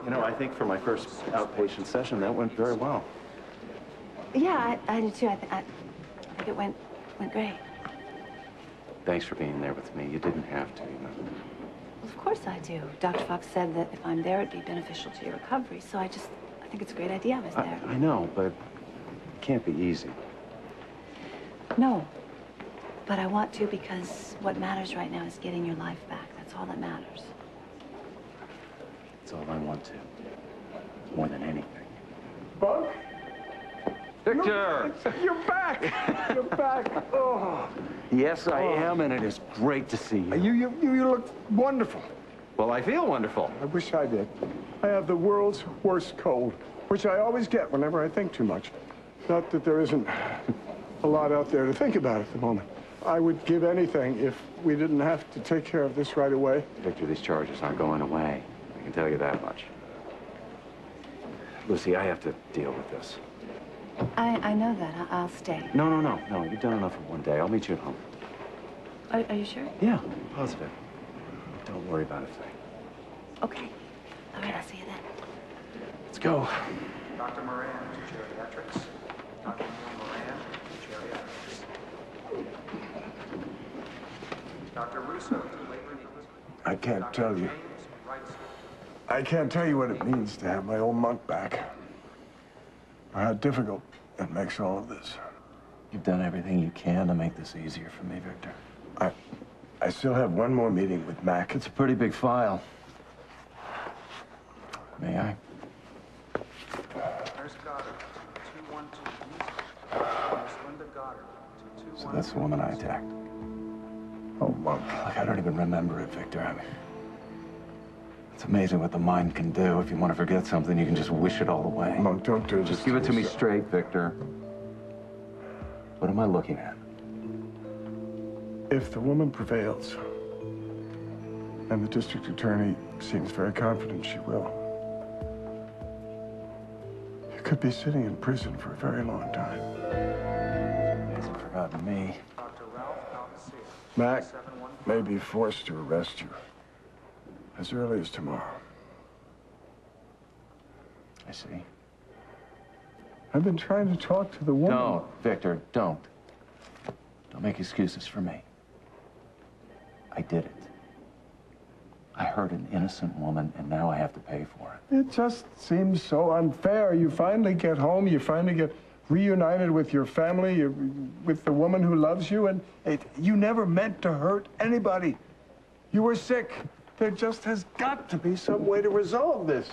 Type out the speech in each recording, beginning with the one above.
You know, I think for my first outpatient session, that went very well. Yeah, I do too. I think it went great. Thanks for being there with me. You didn't have to, you know. Of course I do. Dr. Fox said that if I'm there, it'd be beneficial to your recovery. So I think it's a great idea I was there. I know, but it can't be easy. No, but I want to because what matters right now is getting your life back. That's all that matters. That's all I want to. More than anything. Bunk? Victor! You're back! You're back! Oh. Yes, I am, and it is great to see you. You look wonderful. Well, I feel wonderful. I wish I did. I have the world's worst cold, which I always get whenever I think too much. Not that there isn't a lot out there to think about at the moment. I would give anything if we didn't have to take care of this right away. Victor, these charges aren't going away. I can tell you that much. Lucy, I have to deal with this. I know that. I'll stay. No. You've done enough for one day. I'll meet you at home. Are you sure? Yeah, positive. Don't worry about a thing. Okay. All right, I'll see you then. Let's go. Dr. Moran to geriatrics. Dr. Moran to geriatrics. Dr. Russo to labor needs. I can't tell you. I can't tell you what it means to have my old monk back. Or how difficult it makes all of this. You've done everything you can to make this easier for me, Victor. I still have one more meeting with Mac. It's a pretty big file. May I? Nurse Goddard, 212. Nurse Linda Goddard, 221. So that's the woman I attacked. Oh, Monk. Look, I don't even remember it, Victor. I mean, it's amazing what the mind can do. If you want to forget something, you can just wish it all away. Monk, don't do this. Just give it to me straight, Victor. What am I looking at? If the woman prevails, and the district attorney seems very confident she will, you could be sitting in prison for a very long time. He hasn't forgotten me. Dr. Ralph Alcacer. Mac 715. may be forced to arrest you as early as tomorrow. I see. I've been trying to talk to the woman. Don't, Victor, don't. Don't make excuses for me. I did it. I hurt an innocent woman, and now I have to pay for it. It just seems so unfair. You finally get home, you finally get reunited with your family, with the woman who loves you, and you never meant to hurt anybody. You were sick. There just has got to be some way to resolve this.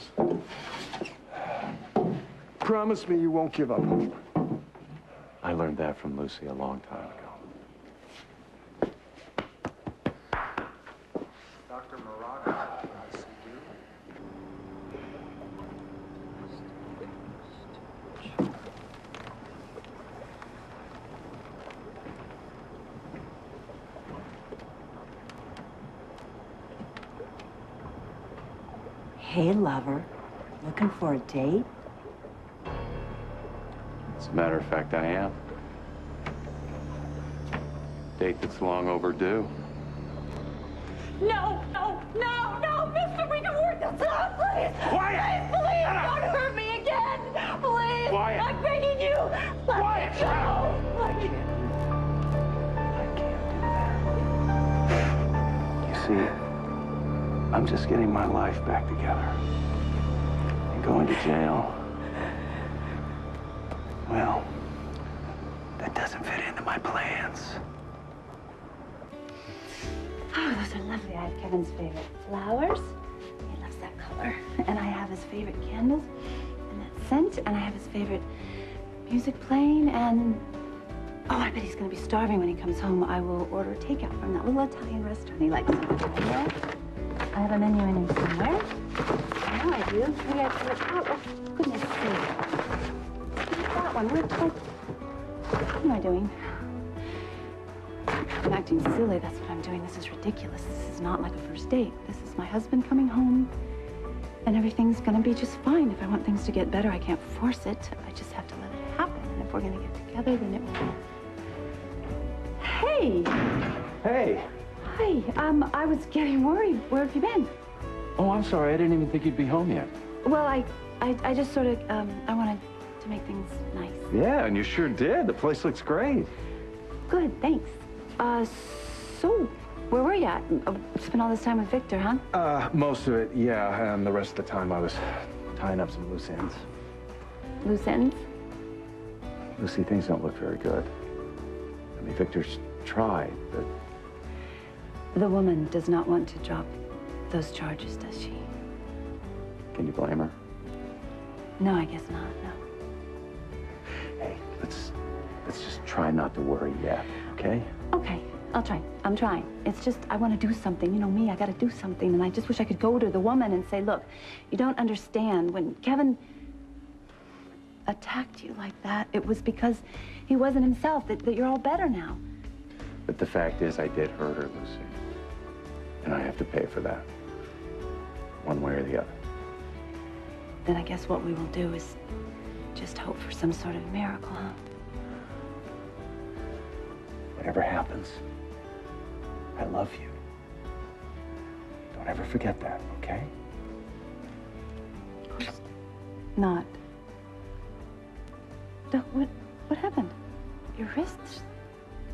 Promise me you won't give up. I learned that from Lucy a long time ago. Dr. Moraga, ICU. Hey, lover. Looking for a date? As a matter of fact, I am. Date that's long overdue. No, mister, we can work this out, please. Quiet! Please, don't hurt me again. Please. Quiet. I'm begging you. Quiet, shut up. I can't. I can't do that. You see, I'm just getting my life back together. And going to jail, well, that doesn't fit into my plans. Oh, those are lovely. I have Kevin's favorite flowers. He loves that color. And I have his favorite candles and that scent. And I have his favorite music playing. And, oh, I bet he's going to be starving when he comes home. I will order takeout from that little Italian restaurant he likes so much. I have a menu in him somewhere. I know I do. Maybe I put it out. Oh, goodness sake. That one. What am I doing? I'm acting silly. That's what I'm doing. This is ridiculous. This is not like a first date. This is my husband coming home, and everything's gonna be just fine. If I want things to get better, I can't force it. I just have to let it happen. And if we're gonna get together, then it will. Hey. Hey. Hi. I was getting worried. Where have you been? Oh, I'm sorry. I didn't even think you'd be home yet. Well, I just sort of, I wanted to make things nice. Yeah, and you sure did. The place looks great. Good, thanks. So, where were you at? Spent all this time with Victor, huh? Most of it, yeah. And the rest of the time I was tying up some loose ends. Loose ends? Lucy, things don't look very good. I mean, Victor's tried, but... The woman does not want to drop those charges, does she? Can you blame her? No, I guess not, no. Hey, let's just try not to worry yet, okay? Okay, I'll try. I'm trying. It's just, I want to do something. You know me, I got to do something. And I just wish I could go to the woman and say, look, you don't understand. When Kevin attacked you like that, it was because he wasn't himself, that you're all better now. But the fact is, I did hurt her, Lucy. And I have to pay for that. One way or the other. Then I guess what we will do is just hope for some sort of miracle, huh? Whatever happens, I love you. Don't ever forget that, okay? Of course not. Doc, what happened? Your wrist?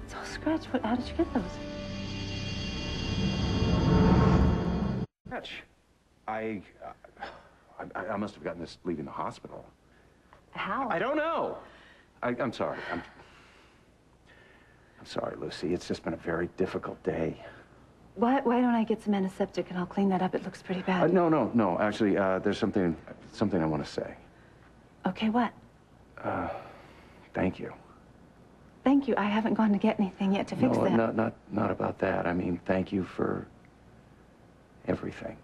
It's all scratched. How did you get those? Scratch. I must have gotten this leaving the hospital. How? I don't know. I'm sorry. I'm sorry, Lucy. It's just been a very difficult day. Why don't I get some antiseptic and I'll clean that up? It looks pretty bad. No. Actually, there's something I want to say. Okay, what? Thank you. Thank you. I haven't gone to get anything yet to fix that. No, not about that. I mean, thank you for everything.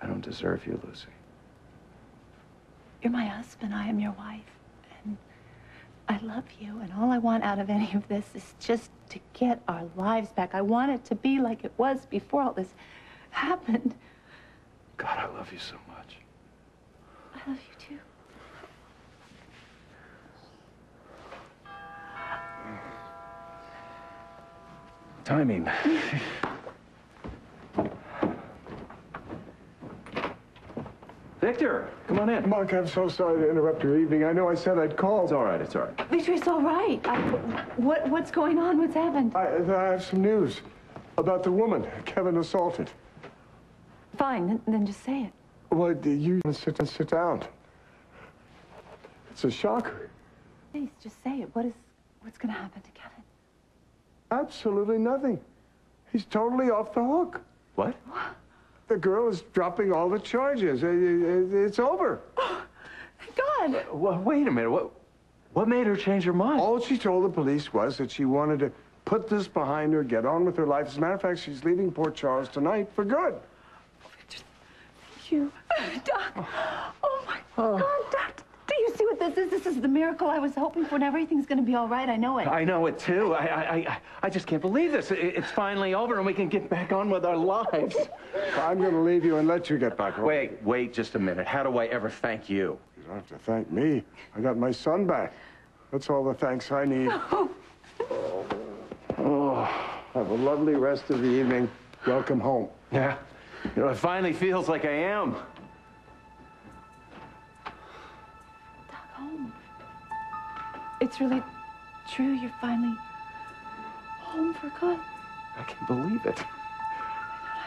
I don't deserve you, Lucy. You're my husband. I am your wife. And I love you. And all I want out of any of this is just to get our lives back. I want it to be like it was before all this happened. God, I love you so much. I love you too. Timing. Victor, come on in. Mark, I'm so sorry to interrupt your evening. I know I said I'd call. It's all right, it's all right. Victor, it's all right. What's going on? What's happened? I have some news about the woman Kevin assaulted. Fine, then just say it. Well, you sit down. It's a shocker. Please, just say it. What's going to happen to Kevin? Absolutely nothing. He's totally off the hook. What? The girl is dropping all the charges. It's over. Thank God. Well, wait a minute. What made her change her mind? All she told the police was that she wanted to put this behind her, get on with her life. As a matter of fact, she's leaving Port Charles tonight for good. Thank you. Doc. Oh, my God, Doc. Do you see what this is? This is the miracle I was hoping for, and everything's going to be all right. I know it. I know it, too. I just can't believe this. It's finally over, and we can get back on with our lives. I'm going to leave you and let you get back home. Wait just a minute. How do I ever thank you? You don't have to thank me. I got my son back. That's all the thanks I need. Oh, have a lovely rest of the evening. Welcome home. Yeah. You know, it finally feels like I am. Doc, home. It's really true. You're finally home for good. I can't believe it.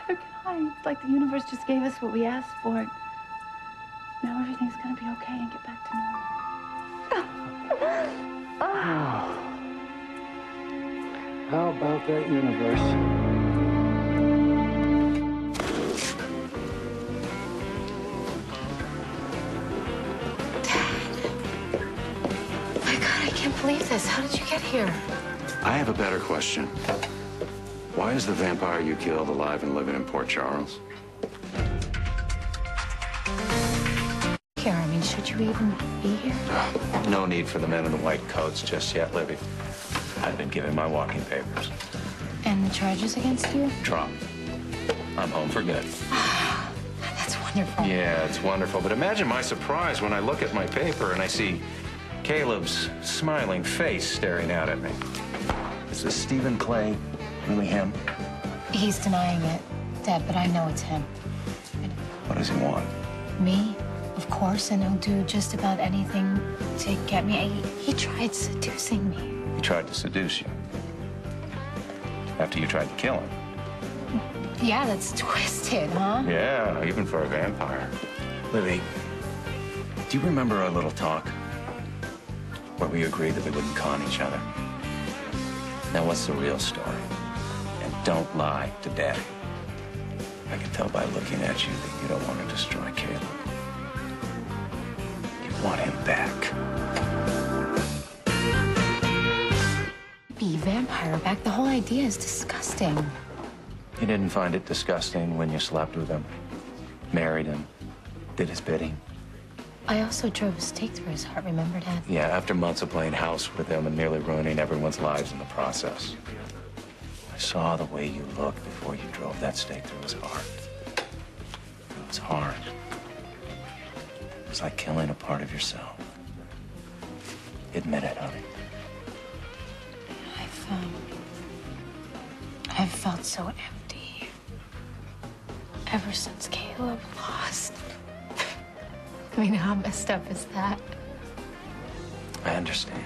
Neither can I. It's like the universe just gave us what we asked for. Now everything's going to be okay and get back to normal. How about that universe? I can't believe this. How did you get here? I have a better question. Why is the vampire you killed alive and living in Port Charles? Here, I mean, should you even be here? No need for the men in the white coats just yet, Libby. I've been given my walking papers. And the charges against you? Trump. I'm home for good. That's wonderful. Yeah, it's wonderful. But imagine my surprise when I look at my paper and I see Caleb's smiling face staring out at me. Is this Stephen Clay really him? He's denying it. Dad, but I know it's him. What does he want? Me, of course, and he'll do just about anything to get me. He tried seducing me. He tried to seduce you. After you tried to kill him. Yeah, that's twisted, huh? Yeah, even for a vampire. Livy, do you remember our little talk? Where we agreed that we wouldn't con each other? Now, what's the real story? And don't lie to Daddy. I can tell by looking at you that you don't want to destroy Caleb. You want him back. Be vampire back. The whole idea is disgusting. You didn't find it disgusting when you slept with him, married him, did his bidding? I also drove a stake through his heart, remember, Dad? Yeah, after months of playing house with him and nearly ruining everyone's lives in the process. I saw the way you looked before you drove that stake through his heart. It was hard. It was like killing a part of yourself. Admit it, honey. I've felt so empty ever since Caleb lost. I mean, how messed up is that? I understand.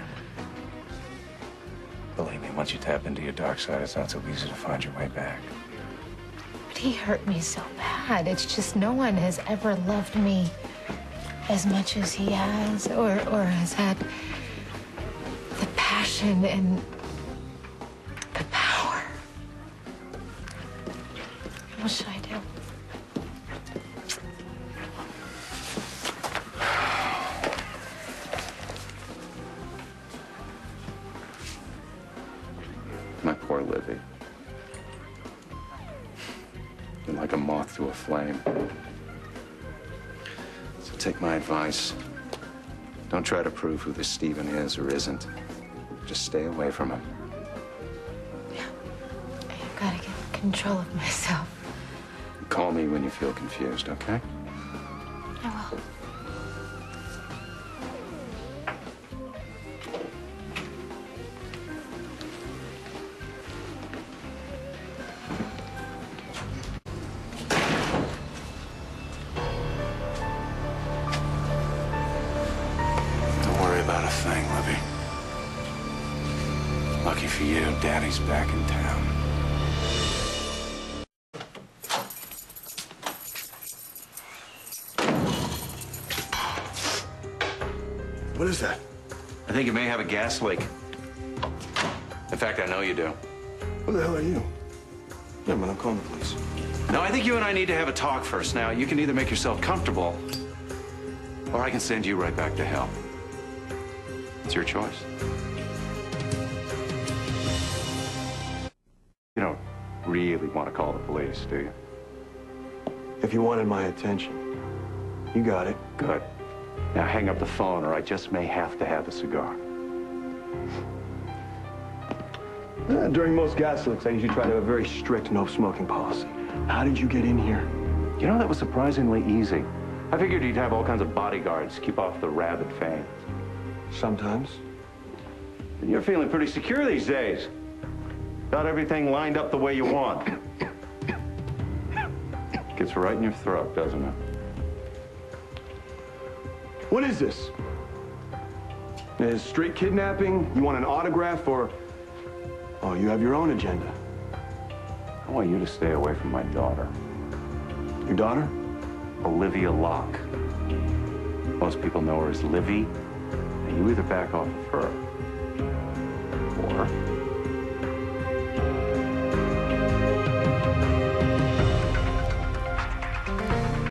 Believe me, once you tap into your dark side, it's not so easy to find your way back. But he hurt me so bad. It's just no one has ever loved me as much as he has, or has had the passion and the power. What should I do? My poor Livy. You're like a moth to a flame. So take my advice. Don't try to prove who this Stephen is or isn't. Just stay away from him. Yeah. I've got to get control of myself. Call me when you feel confused, okay? I will. Don't worry about a thing, Livy. Lucky for you, Daddy's back in town. What is that? I think you may have a gas leak. In fact, I know you do. Who the hell are you? Yeah, man, I'm calling the police. No, I think you and I need to have a talk first. Now, you can either make yourself comfortable, or I can send you right back to hell. It's your choice. You don't really want to call the police, do you? If you wanted my attention, you got it. Good. Now hang up the phone, or I just may have to have a cigar. During most gas leaks, I usually try to have a very strict no-smoking policy. How did you get in here? You know, that was surprisingly easy. I figured you'd have all kinds of bodyguards to keep off the rabid fans. Sometimes. And you're feeling pretty secure these days. Got everything lined up the way you want. Gets right in your throat, doesn't it? What is this? Is street kidnapping? You want an autograph, or... Oh, you have your own agenda. I want you to stay away from my daughter, Your daughter? Olivia Locke. Most people know her as Livy, and you either back off of her,